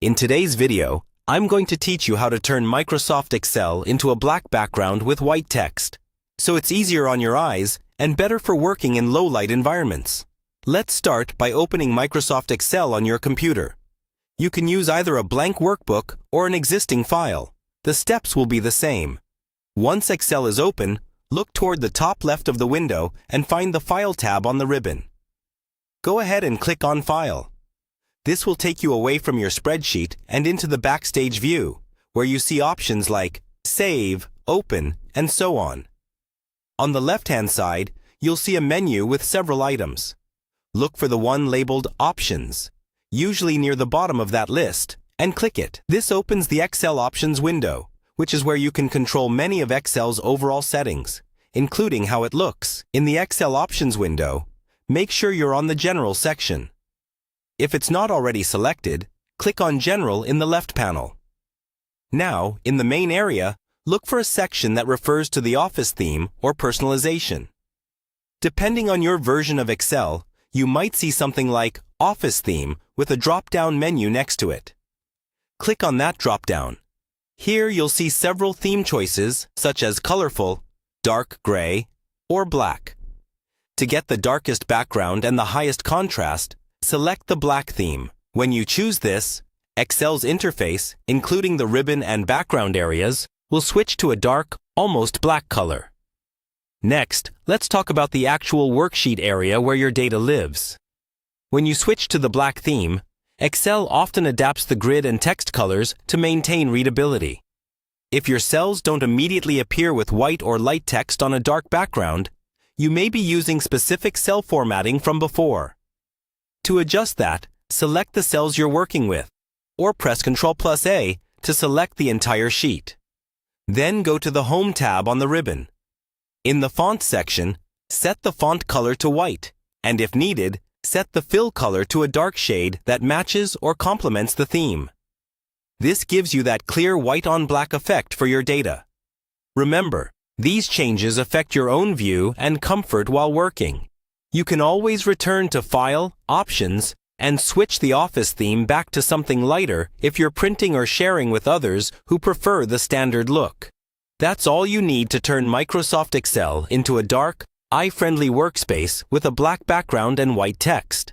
In today's video, I'm going to teach you how to turn Microsoft Excel into a black background with white text, so it's easier on your eyes and better for working in low-light environments. Let's start by opening Microsoft Excel on your computer. You can use either a blank workbook or an existing file. The steps will be the same. Once Excel is open, look toward the top left of the window and find the File tab on the ribbon. Go ahead and click on File. This will take you away from your spreadsheet and into the Backstage view, where you see options like Save, Open, and so on. On the left-hand side, you'll see a menu with several items. Look for the one labeled Options, usually near the bottom of that list, and click it. This opens the Excel Options window, which is where you can control many of Excel's overall settings, including how it looks. In the Excel Options window, make sure you're on the General section. If it's not already selected, click on General in the left panel. Now, in the main area, look for a section that refers to the Office theme or personalization. Depending on your version of Excel, you might see something like Office theme with a drop-down menu next to it. Click on that drop-down. Here you'll see several theme choices such as colorful, dark gray, or black. To get the darkest background and the highest contrast, select the black theme. When you choose this, Excel's interface, including the ribbon and background areas, will switch to a dark, almost black color. Next, let's talk about the actual worksheet area where your data lives. When you switch to the black theme, Excel often adapts the grid and text colors to maintain readability. If your cells don't immediately appear with white or light text on a dark background, you may be using specific cell formatting from before. To adjust that, select the cells you're working with, or press Ctrl+A to select the entire sheet. Then go to the Home tab on the ribbon. In the Font section, set the font color to white, and if needed, set the fill color to a dark shade that matches or complements the theme. This gives you that clear white-on-black effect for your data. Remember, these changes affect your own view and comfort while working. You can always return to File, Options, and switch the Office theme back to something lighter if you're printing or sharing with others who prefer the standard look. That's all you need to turn Microsoft Excel into a dark, eye-friendly workspace with a black background and white text.